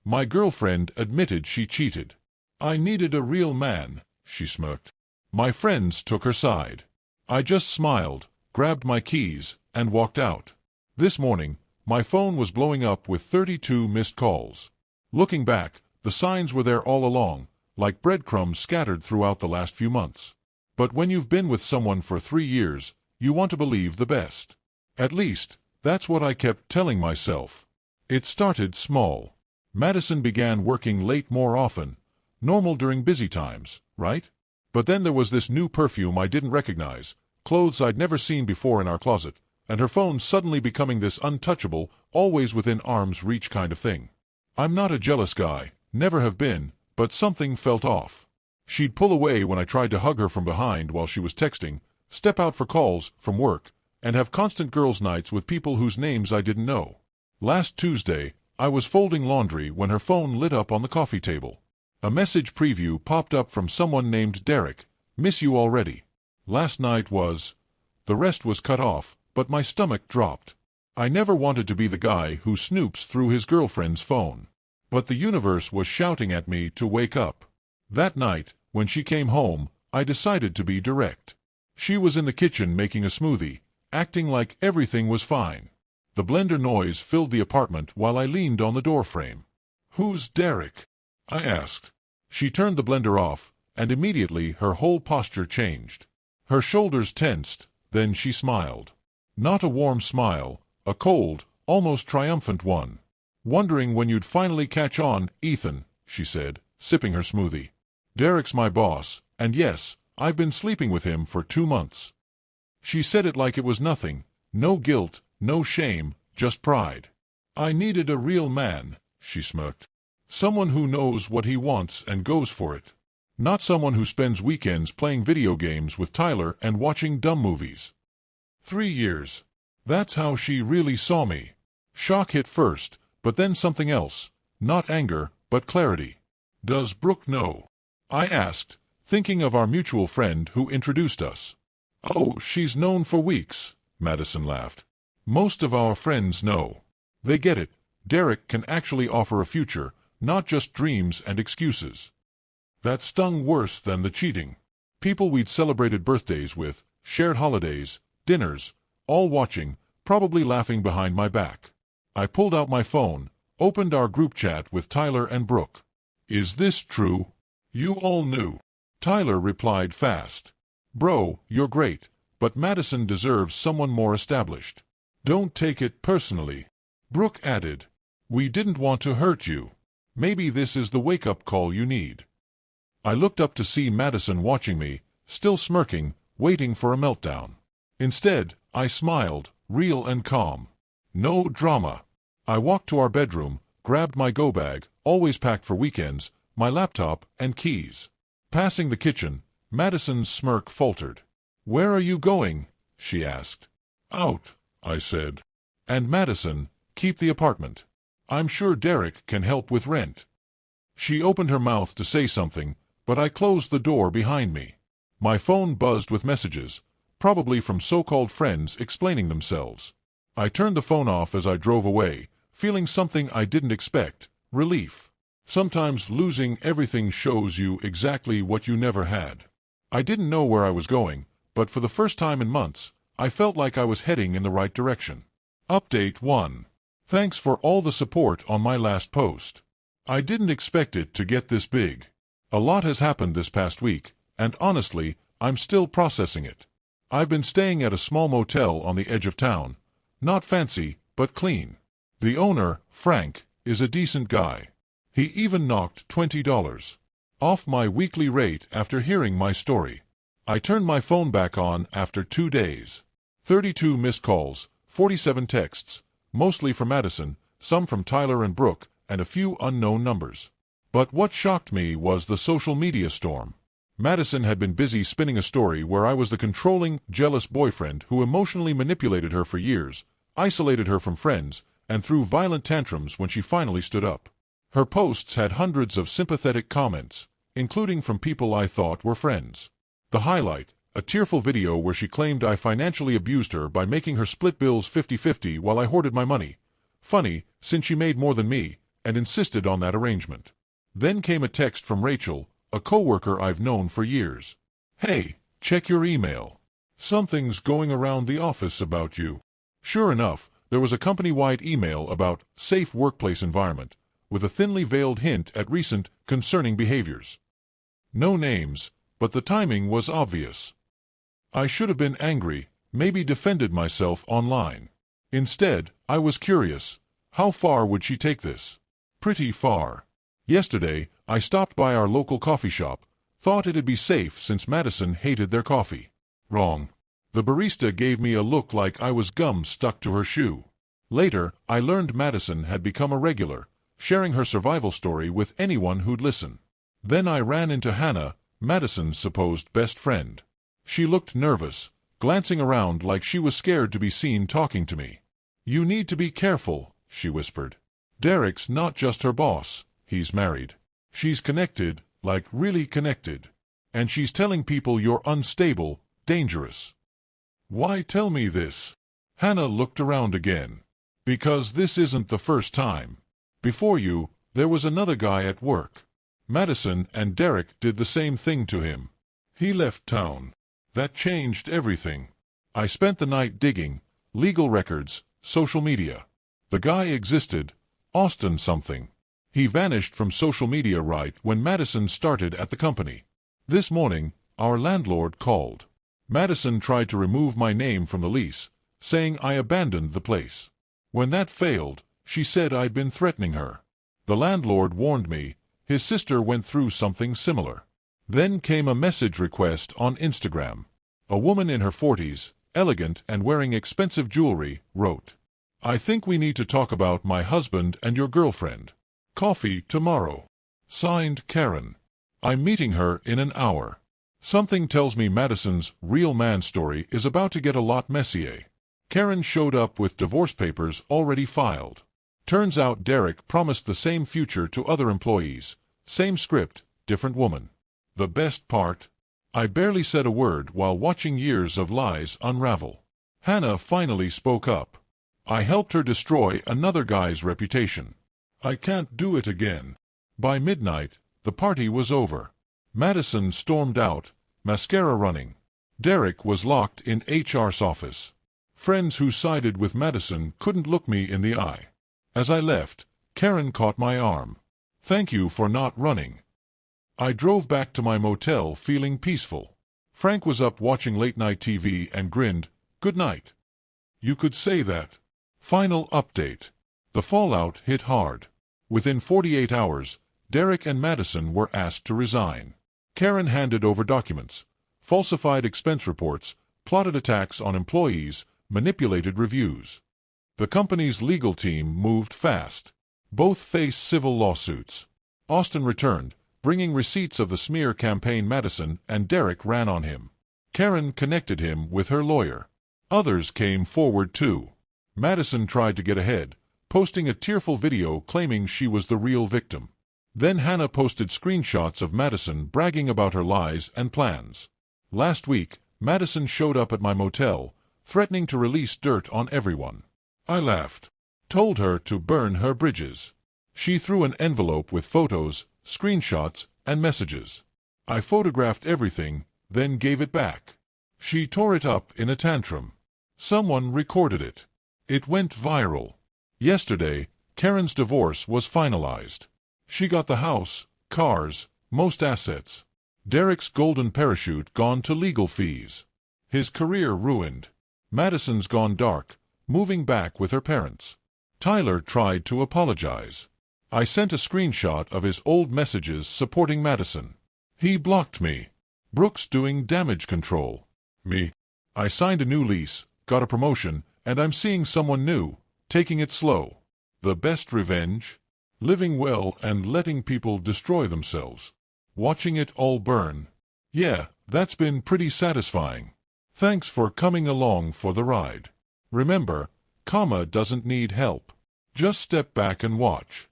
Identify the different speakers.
Speaker 1: My girlfriend admitted she cheated. I needed a real man, she smirked. My friends took her side. I just smiled, grabbed my keys, and walked out. This morning, my phone was blowing up with 32 missed calls. Looking back, the signs were there all along, like breadcrumbs scattered throughout the last few months. But when you've been with someone for 3 years, you want to believe the best. At least, that's what I kept telling myself. It started small. Madison began working late more often. Normal during busy times, right? But then there was this new perfume I didn't recognize, clothes I'd never seen before in our closet, and her phone suddenly becoming this untouchable, always within arm's reach kind of thing. I'm not a jealous guy, never have been, but something felt off. She'd pull away when I tried to hug her from behind while she was texting, step out for calls from work, and have constant girls' nights with people whose names I didn't know. Last Tuesday, I was folding laundry when her phone lit up on the coffee table. A message preview popped up from someone named Derek. Miss you already. Last night was... The rest was cut off, but my stomach dropped. I never wanted to be the guy who snoops through his girlfriend's phone. But the universe was shouting at me to wake up. That night, when she came home, I decided to be direct. She was in the kitchen making a smoothie, acting like everything was fine. The blender noise filled the apartment while I leaned on the doorframe. "Who's Derek?" I asked. She turned the blender off, and immediately her whole posture changed. Her shoulders tensed, then she smiled. Not a warm smile, a cold, almost triumphant one. "Wondering when you'd finally catch on, Ethan," she said, sipping her smoothie. "Derek's my boss, and yes, I've been sleeping with him for 2 months." She said it like it was nothing, no guilt, no shame, just pride. "I needed a real man," she smirked. "Someone who knows what he wants and goes for it. Not someone who spends weekends playing video games with Tyler and watching dumb movies." 3 years. That's how she really saw me. Shock hit first, but then something else. Not anger, but clarity. "Does Brooke know?" I asked, thinking of our mutual friend who introduced us. "Oh, she's known for weeks," Madison laughed. "Most of our friends know. They get it. Derek can actually offer a future, not just dreams and excuses." That stung worse than the cheating. People we'd celebrated birthdays with, shared holidays, dinners, all watching, probably laughing behind my back. I pulled out my phone, opened our group chat with Tyler and Brooke. "Is this true? You all knew." Tyler replied fast. "Bro, you're great, but Madison deserves someone more established. Don't take it personally." Brooke added, "We didn't want to hurt you. Maybe this is the wake-up call you need." I looked up to see Madison watching me, still smirking, waiting for a meltdown. Instead, I smiled, real and calm. No drama. I walked to our bedroom, grabbed my go-bag, always packed for weekends, my laptop, and keys. Passing the kitchen, Madison's smirk faltered. "Where are you going?" she asked. "Out," I said. "And Madison, keep the apartment. I'm sure Derek can help with rent." She opened her mouth to say something, but I closed the door behind me. My phone buzzed with messages, probably from so-called friends explaining themselves. I turned the phone off as I drove away, feeling something I didn't expect, relief. Sometimes losing everything shows you exactly what you never had. I didn't know where I was going, but for the first time in months, I felt like I was heading in the right direction. Update 1. Thanks for all the support on my last post. I didn't expect it to get this big. A lot has happened this past week, and honestly, I'm still processing it. I've been staying at a small motel on the edge of town. Not fancy, but clean. The owner, Frank, is a decent guy. He even knocked $20 off my weekly rate after hearing my story. I turned my phone back on after 2 days. 32 missed calls, 47 texts, mostly from Madison, some from Tyler and Brooke, and a few unknown numbers. But what shocked me was the social media storm. Madison had been busy spinning a story where I was the controlling, jealous boyfriend who emotionally manipulated her for years, isolated her from friends, and threw violent tantrums when she finally stood up. Her posts had hundreds of sympathetic comments, including from people I thought were friends. The highlight, a tearful video where she claimed I financially abused her by making her split bills 50-50 while I hoarded my money. Funny, since she made more than me, and insisted on that arrangement. Then came a text from Rachel, a coworker I've known for years. "Hey, check your email. Something's going around the office about you." Sure enough, there was a company-wide email about safe workplace environment, with a thinly veiled hint at recent concerning behaviors. No names, but the timing was obvious. I should have been angry, maybe defended myself online. Instead, I was curious. How far would she take this? Pretty far. Yesterday, I stopped by our local coffee shop, thought it'd be safe since Madison hated their coffee. Wrong. The barista gave me a look like I was gum stuck to her shoe. Later, I learned Madison had become a regular, sharing her survival story with anyone who'd listen. Then I ran into Hannah, Madison's supposed best friend. She looked nervous, glancing around like she was scared to be seen talking to me. "You need to be careful," she whispered. "Derek's not just her boss, he's married. She's connected, like really connected. And she's telling people you're unstable, dangerous." "Why tell me this?" Hannah looked around again. "Because this isn't the first time. Before you, there was another guy at work. Madison and Derek did the same thing to him. He left town. That changed everything. I spent the night digging, legal records, social media. The guy existed, Austin something. He vanished from social media right when Madison started at the company. This morning, our landlord called. Madison tried to remove my name from the lease, saying I abandoned the place. When that failed, she said I'd been threatening her. The landlord warned me. His sister went through something similar. Then came a message request on Instagram. A woman in her 40s, elegant and wearing expensive jewelry, wrote, "I think we need to talk about my husband and your girlfriend. Coffee tomorrow. Signed, Karen. I'm meeting her in an hour." Something tells me Madison's real man story is about to get a lot messier. Karen showed up with divorce papers already filed. Turns out Derek promised the same future to other employees. Same script, different woman. The best part? I barely said a word while watching years of lies unravel. Hannah finally spoke up. I helped her destroy another guy's reputation. I can't do it again. By midnight, the party was over. Madison stormed out, mascara running. Derek was locked in HR's office. Friends who sided with Madison couldn't look me in the eye. As I left, Karen caught my arm. "Thank you for not running." I drove back to my motel feeling peaceful. Frank was up watching late-night TV and grinned, "Good night." You could say that. Final update. The fallout hit hard. Within 48 hours, Derek and Madison were asked to resign. Karen handed over documents, falsified expense reports, plotted attacks on employees, manipulated reviews. The company's legal team moved fast. Both face civil lawsuits. Austin returned, bringing receipts of the smear campaign Madison and Derek ran on him. Karen connected him with her lawyer. Others came forward too. Madison tried to get ahead, posting a tearful video claiming she was the real victim. Then Hannah posted screenshots of Madison bragging about her lies and plans. Last week, Madison showed up at my motel, threatening to release dirt on everyone. I laughed. Told her to burn her bridges. She threw an envelope with photos, screenshots, and messages. I photographed everything, then gave it back. She tore it up in a tantrum. Someone recorded it. It went viral. Yesterday, Karen's divorce was finalized. She got the house, cars, most assets. Derek's golden parachute gone to legal fees. His career ruined. Madison's gone dark, moving back with her parents. Tyler tried to apologize. I sent a screenshot of his old messages supporting Madison. He blocked me. Brooks doing damage control. Me. I signed a new lease, got a promotion, and I'm seeing someone new, taking it slow. The best revenge? Living well and letting people destroy themselves. Watching it all burn. Yeah, that's been pretty satisfying. Thanks for coming along for the ride. Remember, karma doesn't need help. Just step back and watch.